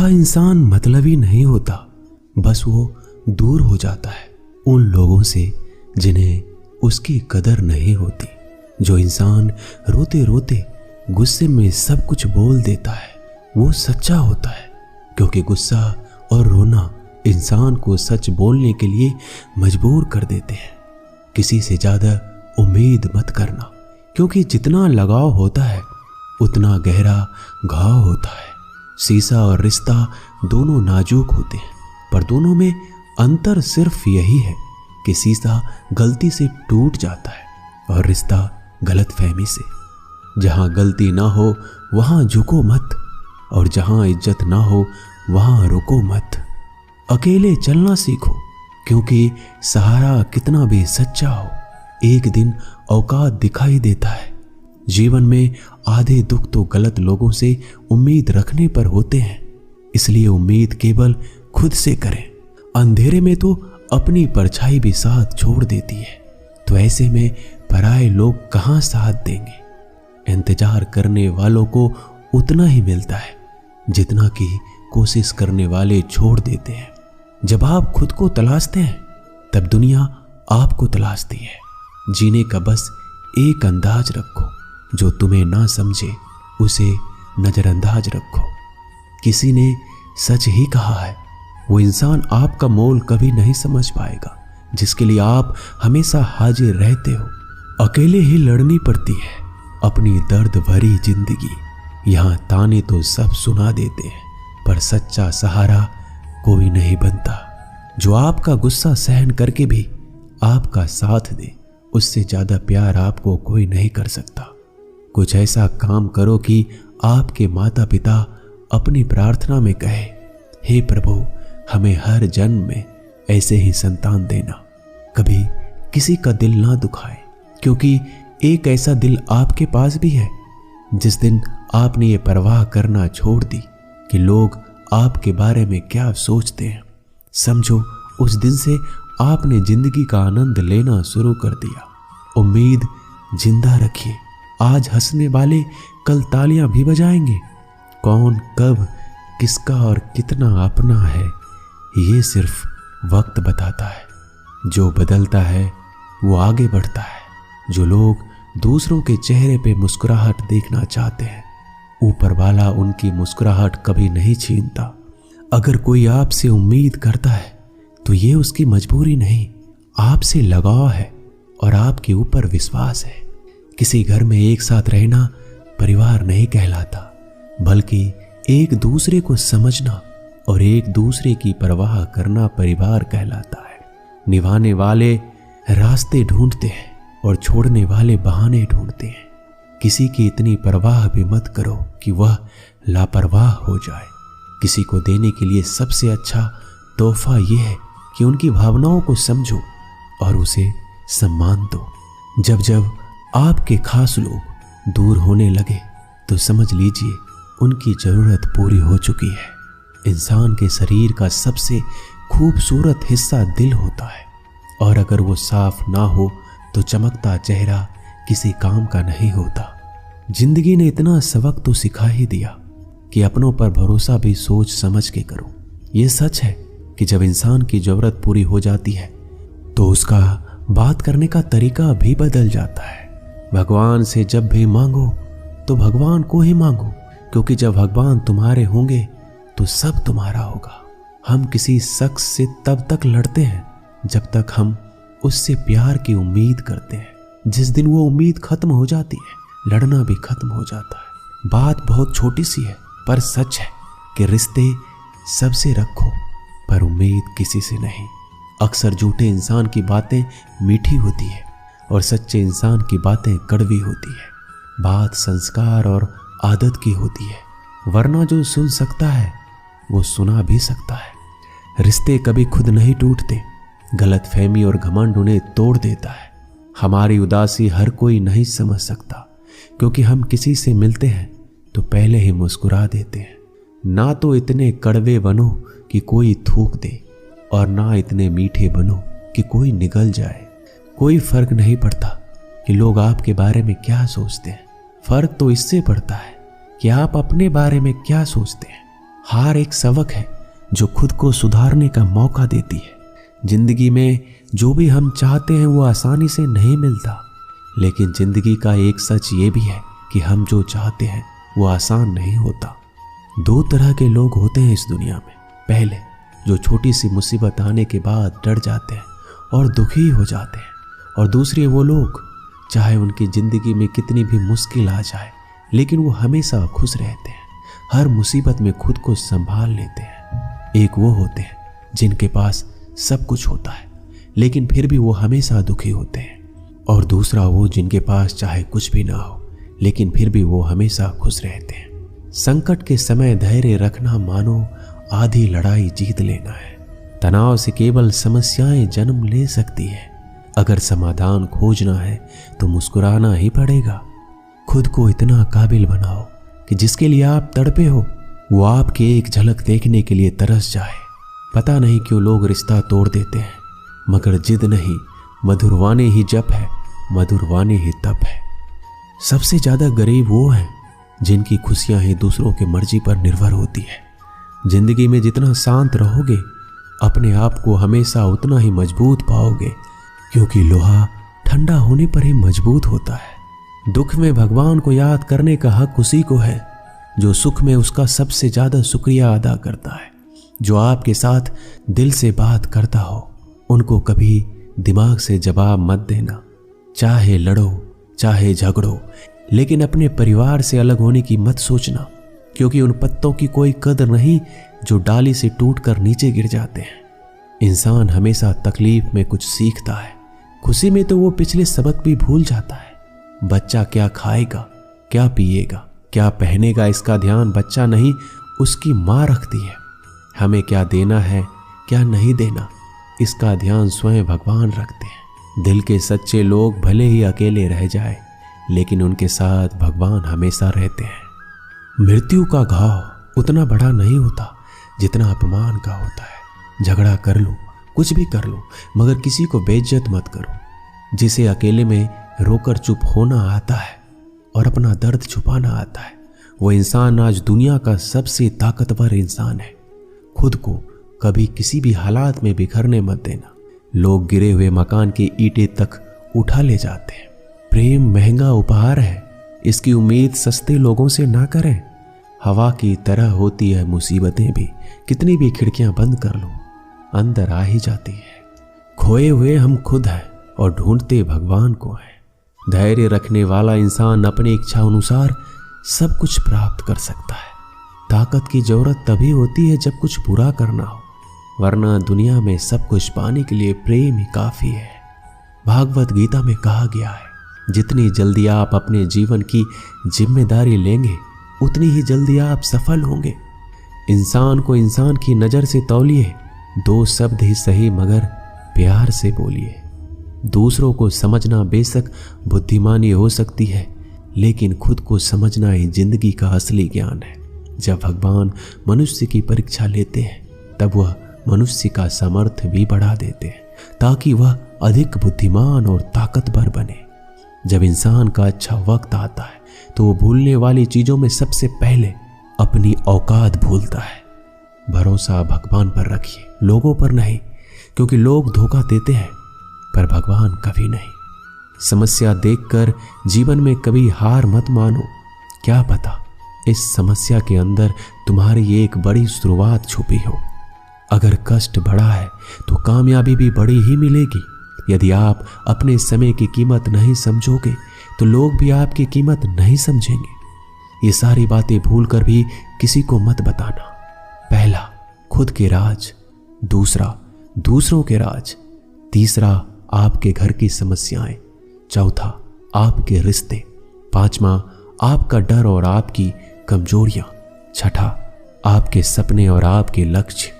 अच्छा इंसान मतलबी नहीं होता, बस वो दूर हो जाता है उन लोगों से जिन्हें उसकी कदर नहीं होती। जो इंसान रोते रोते गुस्से में सब कुछ बोल देता है वो सच्चा होता है, क्योंकि गुस्सा और रोना इंसान को सच बोलने के लिए मजबूर कर देते हैं। किसी से ज्यादा उम्मीद मत करना, क्योंकि जितना लगाव होता है उतना गहरा घाव होता है। शीशा और रिश्ता दोनों नाजुक होते हैं, पर दोनों में अंतर सिर्फ यही है कि शीशा गलती से टूट जाता है और रिश्ता गलतफहमी से। जहां गलती ना हो वहां झुको मत, और जहां इज्जत ना हो वहां रुको मत। अकेले चलना सीखो, क्योंकि सहारा कितना भी सच्चा हो एक दिन औकात दिखाई देता है। जीवन में आधे दुख तो गलत लोगों से उम्मीद रखने पर होते हैं, इसलिए उम्मीद केवल खुद से करें। अंधेरे में तो अपनी परछाई भी साथ छोड़ देती है, तो ऐसे में पराये लोग कहां साथ देंगे। इंतजार करने वालों को उतना ही मिलता है जितना कि कोशिश करने वाले छोड़ देते हैं। जब आप खुद को तलाशते हैं तब दुनिया आपको तलाशती है। जीने का बस एक अंदाज रखो, जो तुम्हें ना समझे उसे नजरअंदाज रखो। किसी ने सच ही कहा है, वो इंसान आपका मोल कभी नहीं समझ पाएगा जिसके लिए आप हमेशा हाजिर रहते हो। अकेले ही लड़नी पड़ती है अपनी दर्द भरी जिंदगी। यहाँ ताने तो सब सुना देते हैं, पर सच्चा सहारा कोई नहीं बनता। जो आपका गुस्सा सहन करके भी आपका साथ दे, उससे ज्यादा प्यार आपको कोई नहीं कर सकता। कुछ ऐसा काम करो कि आपके माता पिता अपनी प्रार्थना में कहे, हे प्रभु हमें हर जन्म में ऐसे ही संतान देना। कभी किसी का दिल ना दुखाए, क्योंकि एक ऐसा दिल आपके पास भी है। जिस दिन आपने ये परवाह करना छोड़ दी कि लोग आपके बारे में क्या सोचते हैं, समझो उस दिन से आपने जिंदगी का आनंद लेना शुरू कर दिया। उम्मीद जिंदा रखिए, आज हंसने वाले कल तालियां भी बजाएंगे। कौन कब किसका और कितना अपना है ये सिर्फ वक्त बताता है। जो बदलता है वो आगे बढ़ता है। जो लोग दूसरों के चेहरे पे मुस्कुराहट देखना चाहते हैं, ऊपर वाला उनकी मुस्कुराहट कभी नहीं छीनता। अगर कोई आपसे उम्मीद करता है तो ये उसकी मजबूरी नहीं, आपसे लगाव है और आपके ऊपर विश्वास है। किसी घर में एक साथ रहना परिवार नहीं कहलाता, बल्कि एक दूसरे को समझना और एक दूसरे की परवाह करना परिवार कहलाता है। निभाने वाले रास्ते ढूंढते हैं और छोड़ने वाले बहाने ढूंढते हैं। किसी की इतनी परवाह भी मत करो कि वह लापरवाह हो जाए। किसी को देने के लिए सबसे अच्छा तोहफा यह है कि उनकी भावनाओं को समझो और उसे सम्मान दो। जब जब आपके खास लोग दूर होने लगे तो समझ लीजिए उनकी जरूरत पूरी हो चुकी है। इंसान के शरीर का सबसे खूबसूरत हिस्सा दिल होता है, और अगर वो साफ ना हो तो चमकता चेहरा किसी काम का नहीं होता। जिंदगी ने इतना सबक तो सिखा ही दिया कि अपनों पर भरोसा भी सोच समझ के करो। ये सच है कि जब इंसान की जरूरत पूरी हो जाती है तो उसका बात करने का तरीका भी बदल जाता है। भगवान से जब भी मांगो तो भगवान को ही मांगो, क्योंकि जब भगवान तुम्हारे होंगे तो सब तुम्हारा होगा। हम किसी शख्स से तब तक लड़ते हैं जब तक हम उससे प्यार की उम्मीद करते हैं। जिस दिन वो उम्मीद खत्म हो जाती है, लड़ना भी खत्म हो जाता है। बात बहुत छोटी सी है, पर सच है कि रिश्ते सबसे रखो, पर उम्मीद किसी से नहीं। अक्सर झूठे इंसान की बातें मीठी होती है और सच्चे इंसान की बातें कड़वी होती है। बात संस्कार और आदत की होती है, वरना जो सुन सकता है वो सुना भी सकता है। रिश्ते कभी खुद नहीं टूटते, गलतफहमी और घमंड उन्हें तोड़ देता है। हमारी उदासी हर कोई नहीं समझ सकता, क्योंकि हम किसी से मिलते हैं तो पहले ही मुस्कुरा देते हैं। ना तो इतने कड़वे बनो कि कोई थूक दे, और ना इतने मीठे बनो कि कोई निगल जाए। कोई फर्क नहीं पड़ता कि लोग आपके बारे में क्या सोचते हैं, फर्क तो इससे पड़ता है कि आप अपने बारे में क्या सोचते हैं। हार एक सबक है जो खुद को सुधारने का मौका देती है। जिंदगी में जो भी हम चाहते हैं वो आसानी से नहीं मिलता, लेकिन जिंदगी का एक सच ये भी है कि हम जो चाहते हैं वो आसान नहीं होता। दो तरह के लोग होते हैं इस दुनिया में। पहले जो छोटी सी मुसीबत आने के बाद डर जाते हैं और दुखी हो जाते हैं, और दूसरे वो लोग चाहे उनकी जिंदगी में कितनी भी मुश्किल आ जाए लेकिन वो हमेशा खुश रहते हैं, हर मुसीबत में खुद को संभाल लेते हैं। एक वो होते हैं जिनके पास सब कुछ होता है लेकिन फिर भी वो हमेशा दुखी होते हैं, और दूसरा वो जिनके पास चाहे कुछ भी ना हो लेकिन फिर भी वो हमेशा खुश रहते हैं। संकट के समय धैर्य रखना मानो आधी लड़ाई जीत लेना है। तनाव से केवल समस्याएं जन्म ले सकती है। अगर समाधान खोजना है तो मुस्कुराना ही पड़ेगा। खुद को इतना काबिल बनाओ कि जिसके लिए आप तड़पे हो वो आपकी एक झलक देखने के लिए तरस जाए। पता नहीं क्यों लोग रिश्ता तोड़ देते हैं, मगर जिद नहीं, मधुरवानी ही जप है, मधुरवानी ही तप है। सबसे ज्यादा गरीब वो हैं जिनकी खुशियां ही दूसरों की मर्जी पर निर्भर होती है। जिंदगी में जितना शांत रहोगे अपने आप को हमेशा उतना ही मजबूत पाओगे, क्योंकि लोहा ठंडा होने पर ही मजबूत होता है। दुख में भगवान को याद करने का हक उसी को है जो सुख में उसका सबसे ज्यादा शुक्रिया अदा करता है। जो आपके साथ दिल से बात करता हो उनको कभी दिमाग से जवाब मत देना। चाहे लड़ो चाहे झगड़ो, लेकिन अपने परिवार से अलग होने की मत सोचना, क्योंकि उन पत्तों की कोई कदर नहीं जो डाली से टूटकर नीचे गिर जाते हैं। इंसान हमेशा तकलीफ में कुछ सीखता है, खुशी में तो वो पिछले सबक भी भूल जाता है। बच्चा क्या खाएगा, क्या पिएगा, क्या पहनेगा, इसका ध्यान बच्चा नहीं उसकी माँ रखती है। हमें क्या देना है क्या नहीं देना, इसका ध्यान स्वयं भगवान रखते हैं। दिल के सच्चे लोग भले ही अकेले रह जाए लेकिन उनके साथ भगवान हमेशा रहते हैं। मृत्यु का घाव उतना बड़ा नहीं होता जितना अपमान का होता है। झगड़ा कर लो, कुछ भी कर लो, मगर किसी को बेइज्जत मत करो। जिसे अकेले में रोकर चुप होना आता है और अपना दर्द छुपाना आता है, वो इंसान आज दुनिया का सबसे ताकतवर इंसान है। खुद को कभी किसी भी हालात में बिखरने मत देना। लोग गिरे हुए मकान की ईंटें तक उठा ले जाते हैं। प्रेम महंगा उपहार है, इसकी उम्मीद सस्ते लोगों से ना करें। हवा की तरह होती है मुसीबतें भी, कितनी भी खिड़कियां बंद कर लो अंदर आ ही जाती है। खोए हुए हम खुद हैं और ढूंढते भगवान को हैं। धैर्य रखने वाला इंसान अपनी इच्छा अनुसार सब कुछ प्राप्त कर सकता है। ताकत की जरूरत तभी होती है जब कुछ बुरा करना हो, वरना दुनिया में सब कुछ पाने के लिए प्रेम ही काफी है। भागवत गीता में कहा गया है, जितनी जल्दी आप अपने जीवन की जिम्मेदारी लेंगे उतनी ही जल्दी आप सफल होंगे। इंसान को इंसान की नजर से तौलिए, दो शब्द ही सही मगर प्यार से बोलिए। दूसरों को समझना बेशक बुद्धिमानी हो सकती है, लेकिन खुद को समझना ही जिंदगी का असली ज्ञान है। जब भगवान मनुष्य की परीक्षा लेते हैं तब वह मनुष्य का सामर्थ्य भी बढ़ा देते हैं ताकि वह अधिक बुद्धिमान और ताकतवर बने। जब इंसान का अच्छा वक्त आता है तो वो भूलने वाली चीजों में सबसे पहले अपनी औकात भूलता है। भरोसा भगवान पर रखिए, लोगों पर नहीं, क्योंकि लोग धोखा देते हैं पर भगवान कभी नहीं। समस्या देखकर जीवन में कभी हार मत मानो। क्या पता इस समस्या के अंदर तुम्हारी एक बड़ी शुरुआत छुपी हो। अगर कष्ट बड़ा है तो कामयाबी भी बड़ी ही मिलेगी। यदि आप अपने समय की कीमत नहीं समझोगे तो लोग भी आपकी कीमत नहीं समझेंगे। ये सारी बातें भूलकर भी किसी को मत बताना। पहला, खुद के राज। दूसरा, दूसरों के राज। तीसरा, आपके घर की समस्याएं। चौथा, आपके रिश्ते। पांचवा, आपका डर और आपकी कमजोरियां। छठा, आपके सपने और आपके लक्ष्य।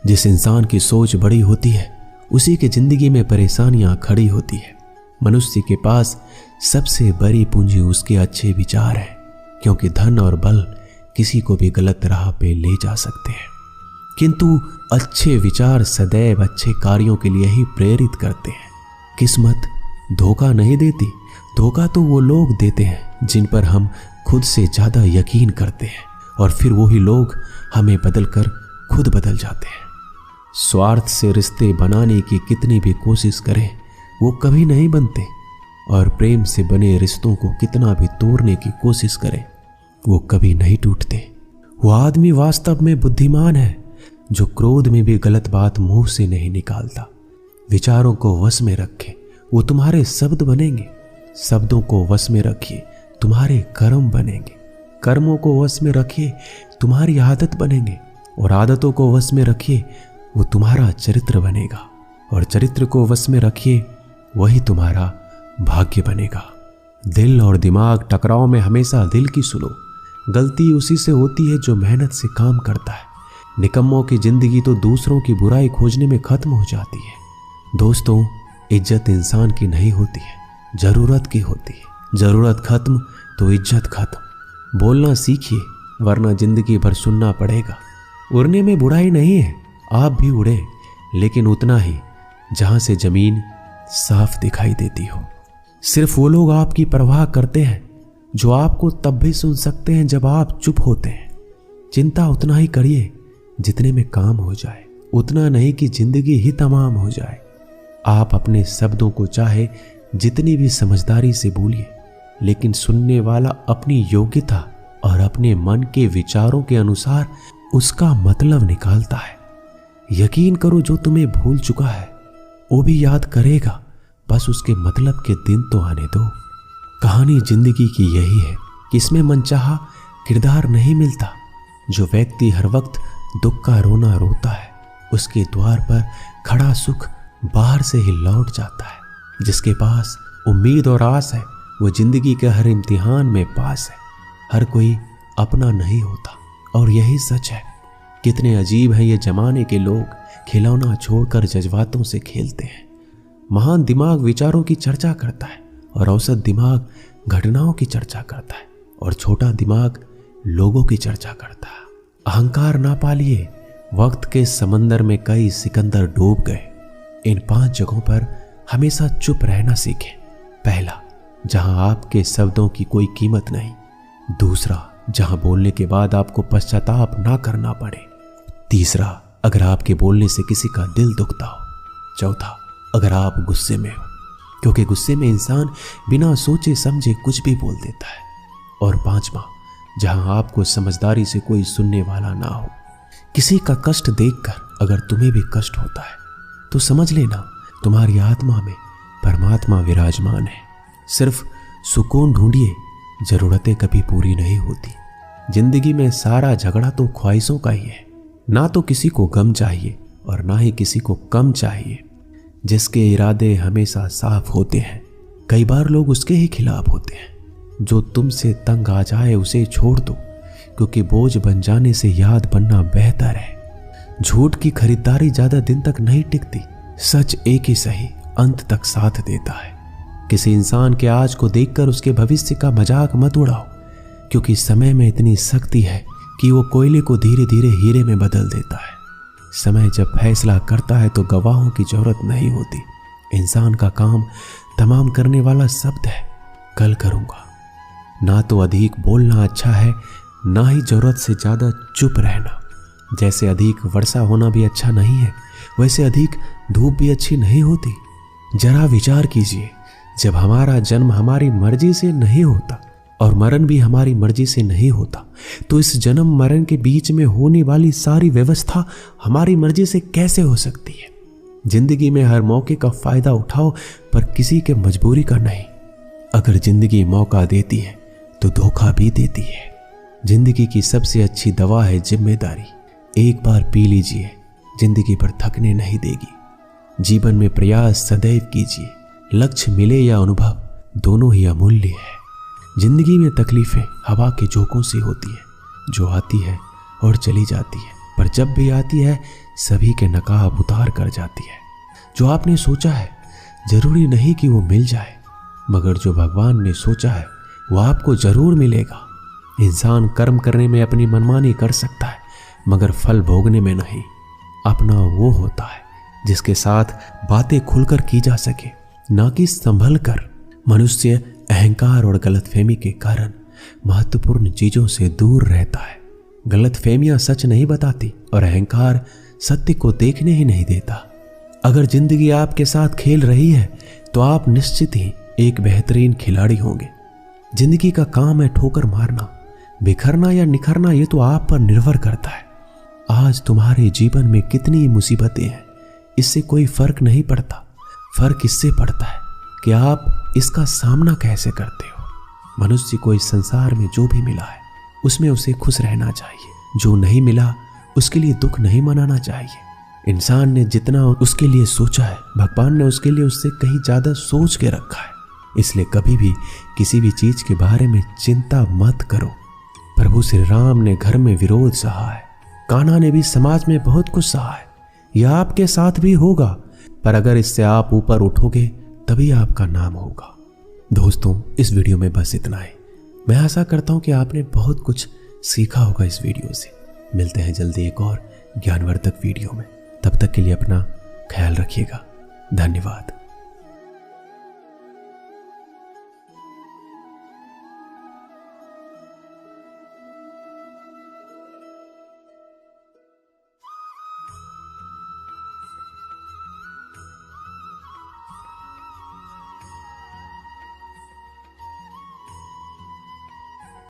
जिस इंसान की सोच बड़ी होती है उसी की जिंदगी में परेशानियां खड़ी होती है। मनुष्य के पास सबसे बड़ी पूंजी उसके अच्छे विचार है, क्योंकि धन और बल किसी को भी गलत राह पे ले जा सकते हैं, किंतु अच्छे विचार सदैव अच्छे कार्यों के लिए ही प्रेरित करते हैं। किस्मत धोखा नहीं देती, धोखा तो वो लोग देते हैं जिन पर हम खुद से ज्यादा यकीन करते हैं और फिर वही लोग हमें बदलकर खुद बदल जाते हैं। स्वार्थ से रिश्ते बनाने की कितनी भी कोशिश करें वो कभी नहीं बनते, और प्रेम से बने रिश्तों को कितना भी तोड़ने की कोशिश करें वो कभी नहीं टूटते। वो आदमी वास्तव में बुद्धिमान है जो क्रोध में भी गलत बात मुंह से नहीं निकालता। विचारों को वश में रखे, वो तुम्हारे शब्द बनेंगे। शब्दों को वश में रखिए, तुम्हारे कर्म बनेंगे। कर्मों को वश में रखिए, तुम्हारी आदत बनेंगे। और आदतों को वश में रखिए, वो तुम्हारा चरित्र बनेगा। और चरित्र को वश में रखिए, वही तुम्हारा भाग्य बनेगा। दिल और दिमाग टकराव में हमेशा दिल की सुनो। गलती उसी से होती है जो मेहनत से काम करता है। निकम्मों की जिंदगी तो दूसरों की बुराई खोजने में खत्म हो जाती है। दोस्तों, इज्जत इंसान की नहीं होती है, जरूरत की होती है। जरूरत खत्म तो इज्जत खत्म। बोलना सीखिए, वरना जिंदगी भर सुनना पड़ेगा। उड़ने में बुराई नहीं है, आप भी उड़े, लेकिन उतना ही जहां से जमीन साफ दिखाई देती हो। सिर्फ वो लोग आपकी परवाह करते हैं जो आपको तब भी सुन सकते हैं जब आप चुप होते हैं। चिंता उतना ही करिए जितने में काम हो जाए, उतना नहीं कि जिंदगी ही तमाम हो जाए। आप अपने शब्दों को चाहे जितनी भी समझदारी से बोलिए, लेकिन सुनने वाला अपनी योग्यता और अपने मन के विचारों के अनुसार उसका मतलब निकालता है। यकीन करो, जो तुम्हें भूल चुका है वो भी याद करेगा, बस उसके मतलब के दिन तो आने दो। कहानी जिंदगी की यही है कि इसमें मनचाहा किरदार नहीं मिलता। जो व्यक्ति हर वक्त दुख का रोना रोता है, उसके द्वार पर खड़ा सुख बाहर से ही लौट जाता है। जिसके पास उम्मीद और आस है, वो जिंदगी के हर इम्तिहान में पास है। हर कोई अपना नहीं होता, और यही सच है। कितने अजीब हैं ये जमाने के लोग, खिलौना छोड़कर जज्बातों से खेलते हैं। महान दिमाग विचारों की चर्चा करता है, और औसत दिमाग घटनाओं की चर्चा करता है, और छोटा दिमाग लोगों की चर्चा करता है। अहंकार ना पालिए, वक्त के समंदर में कई सिकंदर डूब गए। इन 5 जगहों पर हमेशा चुप रहना सीखें। पहला, जहां आपके शब्दों की कोई कीमत नहीं। दूसरा, जहां बोलने के बाद आपको पश्चाताप ना करना पड़े। तीसरा, अगर आपके बोलने से किसी का दिल दुखता हो। चौथा, अगर आप गुस्से में हो, क्योंकि गुस्से में इंसान बिना सोचे समझे कुछ भी बोल देता है। और पांचवा, जहां आपको समझदारी से कोई सुनने वाला ना हो। किसी का कष्ट देखकर अगर तुम्हें भी कष्ट होता है तो समझ लेना तुम्हारी आत्मा में परमात्मा विराजमान है। सिर्फ सुकून ढूंढिए, जरूरतें कभी पूरी नहीं होती। जिंदगी में सारा झगड़ा तो ख्वाहिशों का ही है। ना तो किसी को गम चाहिए और ना ही किसी को कम चाहिए। जिसके इरादे हमेशा साफ होते हैं, कई बार लोग उसके ही खिलाफ होते हैं। जो तुमसे तंग आ जाए उसे छोड़ दो, क्योंकि बोझ बन जाने से याद बनना बेहतर है। झूठ की खरीदारी ज्यादा दिन तक नहीं टिकती। सच एक ही सही अंत तक साथ देता है। किसी इंसान के आज को देखकर उसके भविष्य का मजाक मत उड़ाओ, क्योंकि समय में इतनी शक्ति है कि वो कोयले को धीरे धीरे हीरे में बदल देता है। समय जब फैसला करता है तो गवाहों की जरूरत नहीं होती। इंसान का काम तमाम करने वाला शब्द है, कल करूंगा। ना तो अधिक बोलना अच्छा है, ना ही जरूरत से ज्यादा चुप रहना। जैसे अधिक वर्षा होना भी अच्छा नहीं है, वैसे अधिक धूप भी अच्छी नहीं होती। जरा विचार कीजिए, जब हमारा जन्म हमारी मर्जी से नहीं होता और मरण भी हमारी मर्जी से नहीं होता, तो इस जन्म मरण के बीच में होने वाली सारी व्यवस्था हमारी मर्जी से कैसे हो सकती है। जिंदगी में हर मौके का फायदा उठाओ, पर किसी के मजबूरी का नहीं। अगर जिंदगी मौका देती है तो धोखा भी देती है। जिंदगी की सबसे अच्छी दवा है जिम्मेदारी। एक बार पी लीजिए, जिंदगी भर थकने नहीं देगी। जीवन में प्रयास सदैव कीजिए। लक्ष्य मिले या अनुभव, दोनों ही अमूल्य है। जिंदगी में तकलीफें हवा के झोंकों सी होती है, जो आती है और चली जाती है, पर जब भी आती है सभी के नकाब उतार कर जाती है। जो आपने सोचा है जरूरी नहीं कि वो मिल जाए, मगर जो भगवान ने सोचा है वो आपको जरूर मिलेगा। इंसान कर्म करने में अपनी मनमानी कर सकता है, मगर फल भोगने में नहीं। अपना वो होता है जिसके साथ बातें खुलकर की जा सके, ना कि संभल कर। मनुष्य अहंकार और गलतफहमी के कारण महत्वपूर्ण चीजों से दूर रहता है। गलतफहमियां सच नहीं बताती और अहंकार सत्य को देखने ही नहीं देता। अगर जिंदगी आपके साथ खेल रही है तो आप निश्चित ही एक बेहतरीन खिलाड़ी होंगे। जिंदगी का काम है ठोकर मारना, बिखरना या निखरना ये तो आप पर निर्भर करता है। आज तुम्हारे जीवन में कितनी मुसीबतें हैं, इससे कोई फर्क नहीं पड़ता। फर्क इससे पड़ता है कि आप इसका सामना कैसे करते हो। मनुष्य को इस संसार में जो भी मिला है उसमें उसे खुश रहना चाहिए। जो नहीं मिला उसके लिए दुख नहीं मनाना चाहिए। इंसान ने जितना उसके लिए सोचा है, भगवान ने उसके लिए उससे कहीं ज्यादा सोच के रखा है। इसलिए कभी भी किसी भी चीज के बारे में चिंता मत करो। प्रभु श्री राम ने घर में विरोध सहा है, कान्हा ने भी समाज में बहुत कुछ सहा है। यह आपके साथ भी होगा, पर अगर इससे आप ऊपर उठोगे तभी आपका नाम होगा। दोस्तों, इस वीडियो में बस इतना ही। मैं आशा करता हूं कि आपने बहुत कुछ सीखा होगा इस वीडियो से। मिलते हैं जल्दी एक और ज्ञानवर्धक वीडियो में। तब तक के लिए अपना ख्याल रखिएगा। धन्यवाद।